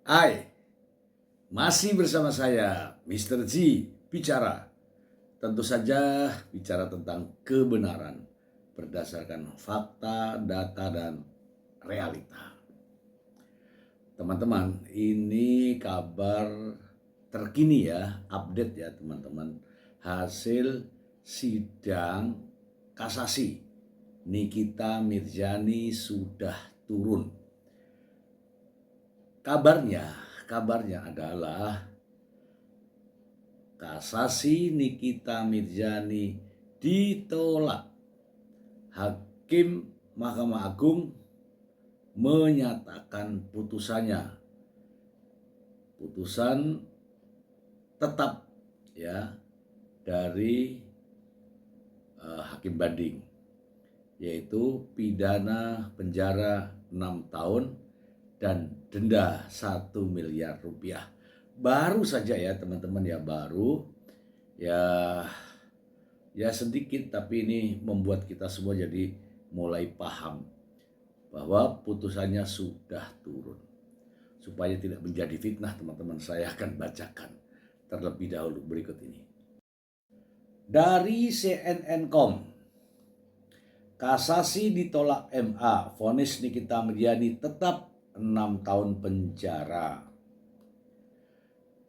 Hai, masih bersama saya, Mr. G, bicara. Tentu saja bicara tentang kebenaran berdasarkan fakta, data, dan realita. Teman-teman, ini kabar terkini ya, update ya teman-teman. Hasil sidang kasasi Nikita Mirzani sudah turun. Kabarnya adalah kasasi Nikita Mirzani ditolak. Hakim Mahkamah Agung menyatakan putusannya. Putusan tetap ya dari hakim banding, yaitu pidana penjara 6 tahun dan denda 1 miliar rupiah. Baru saja ya teman-teman ya, baru ya sedikit, tapi ini membuat kita semua jadi mulai paham bahwa putusannya sudah turun. Supaya tidak menjadi fitnah teman-teman, saya akan bacakan terlebih dahulu berikut ini. Dari CNN.com, kasasi ditolak MA, vonis Nikita Mirzani tetap 6 tahun penjara.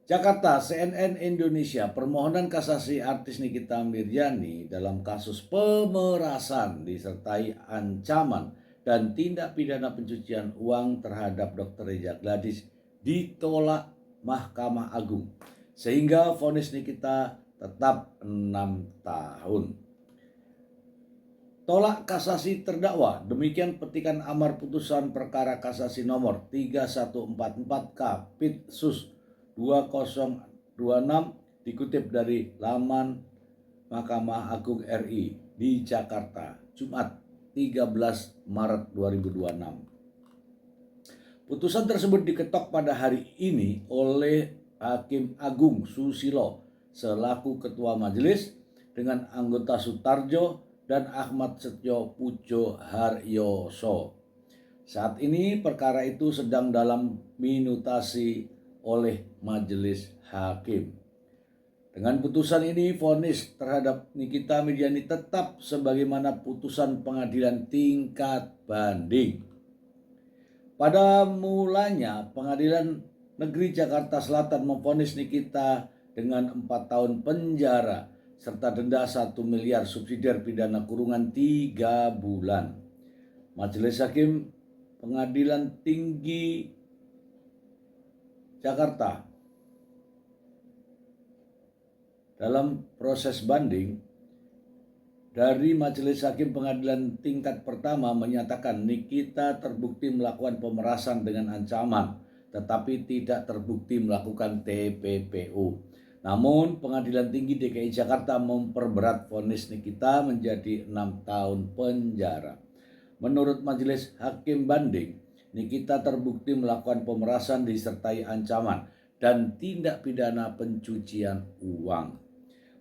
Jakarta, CNN Indonesia, permohonan kasasi artis Nikita Mirzani dalam kasus pemerasan disertai ancaman dan tindak pidana pencucian uang terhadap Dr. Reza Gladys ditolak Mahkamah Agung, sehingga vonis Nikita tetap 6 tahun. Tolak kasasi terdakwa, demikian petikan amar putusan perkara kasasi nomor 3144 Kapit Sus 2026 dikutip dari laman Mahkamah Agung RI di Jakarta, Jumat 13 Maret 2026. Putusan tersebut diketok pada hari ini oleh Hakim Agung Susilo selaku Ketua Majelis dengan anggota Sutarjo dan Ahmad Setyo Pujo Haryoso. Saat ini perkara itu sedang dalam minutasi oleh majelis hakim. Dengan putusan ini, vonis terhadap Nikita Mirzani tetap sebagaimana putusan pengadilan tingkat banding. Pada mulanya, Pengadilan Negeri Jakarta Selatan memvonis Nikita dengan 4 tahun penjara serta denda 1 miliar subsidiar pidana kurungan 3 bulan. Majelis Hakim Pengadilan Tinggi Jakarta dalam proses banding dari Majelis Hakim Pengadilan Tingkat Pertama menyatakan Nikita terbukti melakukan pemerasan dengan ancaman tetapi tidak terbukti melakukan TPPU. Namun Pengadilan Tinggi DKI Jakarta memperberat vonis Nikita menjadi 6 tahun penjara. Menurut Majelis Hakim Banding, Nikita terbukti melakukan pemerasan disertai ancaman dan tindak pidana pencucian uang.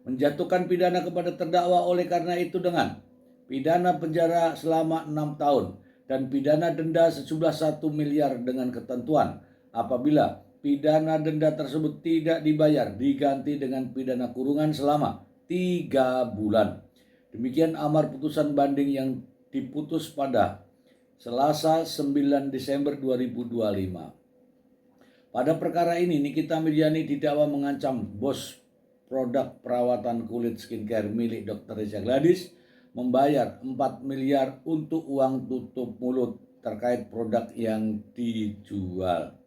Menjatuhkan pidana kepada terdakwa oleh karena itu dengan pidana penjara selama 6 tahun dan pidana denda sejumlah 1 miliar dengan ketentuan apabila pidana denda tersebut tidak dibayar diganti dengan pidana kurungan selama 3 bulan. Demikian amar putusan banding yang diputus pada Selasa 9 Desember 2025. Pada perkara ini Nikita Mirzani didakwa mengancam bos produk perawatan kulit skincare milik Dr. Reza Gladys membayar 4 miliar untuk uang tutup mulut terkait produk yang dijual.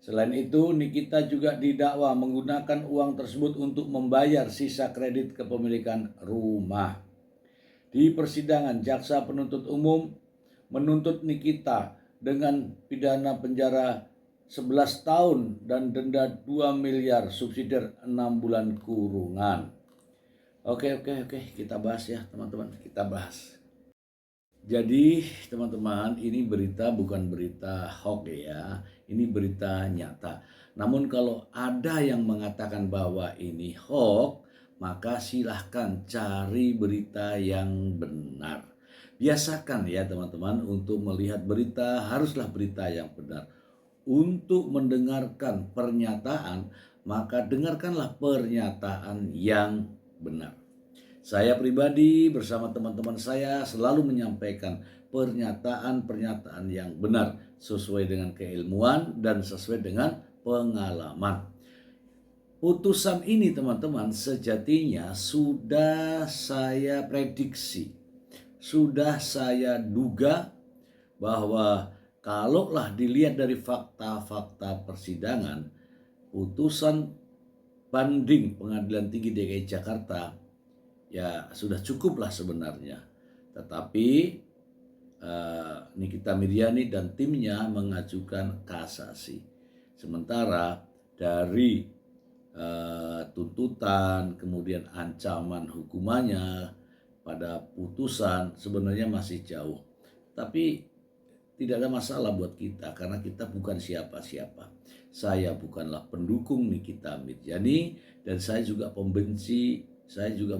Selain itu, Nikita juga didakwa menggunakan uang tersebut untuk membayar sisa kredit kepemilikan rumah. Di persidangan, jaksa penuntut umum menuntut Nikita dengan pidana penjara 11 tahun dan denda 2 miliar subsidiar 6 bulan kurungan. Oke, kita bahas ya teman-teman, kita bahas. Jadi teman-teman, ini berita bukan berita hoax ya, ini berita nyata. Namun kalau ada yang mengatakan bahwa ini hoax, maka silahkan cari berita yang benar. Biasakan ya teman-teman untuk melihat berita haruslah berita yang benar. untuk mendengarkan pernyataan, maka dengarkanlah pernyataan yang benar. Saya pribadi bersama teman-teman saya selalu menyampaikan pernyataan-pernyataan yang benar sesuai dengan keilmuan dan sesuai dengan pengalaman. Putusan ini teman-teman sejatinya sudah saya prediksi, sudah saya duga bahwa kalaulah dilihat dari fakta-fakta persidangan, putusan banding Pengadilan Tinggi DKI Jakarta ya sudah cukuplah sebenarnya. Tetapi Nikita Mirzani dan timnya mengajukan kasasi. Sementara dari tuntutan kemudian ancaman hukumannya pada putusan sebenarnya masih jauh. Tapi tidak ada masalah buat kita karena kita bukan siapa-siapa. Saya bukanlah pendukung Nikita Mirzani dan saya juga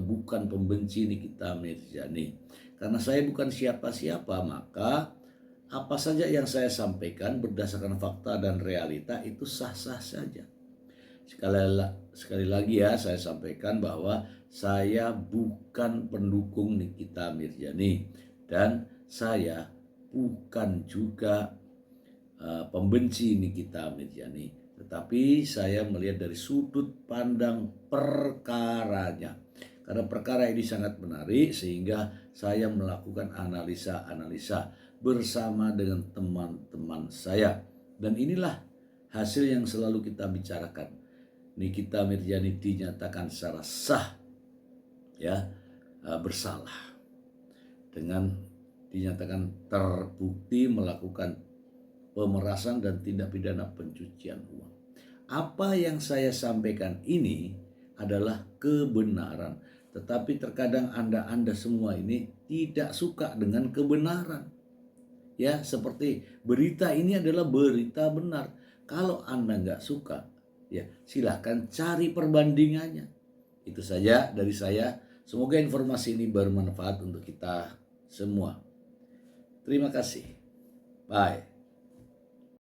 bukan pembenci Nikita Mirzani. Karena saya bukan siapa-siapa, maka apa saja yang saya sampaikan berdasarkan fakta dan realita itu sah-sah saja. Sekali lagi ya, saya sampaikan bahwa saya bukan pendukung Nikita Mirzani dan saya bukan juga pembenci Nikita Mirzani, tetapi saya melihat dari sudut pandang perkaranya. Karena perkara ini sangat menarik sehingga saya melakukan analisa bersama dengan teman-teman saya. Dan inilah hasil yang selalu kita bicarakan. Nikita Mirzani dinyatakan secara sah bersalah dengan dinyatakan terbukti melakukan pemerasan dan tindak pidana pencucian uang. Apa yang saya sampaikan ini adalah kebenaran, tetapi terkadang Anda semua ini tidak suka dengan kebenaran. Ya, seperti berita ini adalah berita benar. Kalau Anda nggak suka, ya silahkan cari perbandingannya. Itu saja dari saya. Semoga informasi ini bermanfaat untuk kita semua. Terima kasih. Bye.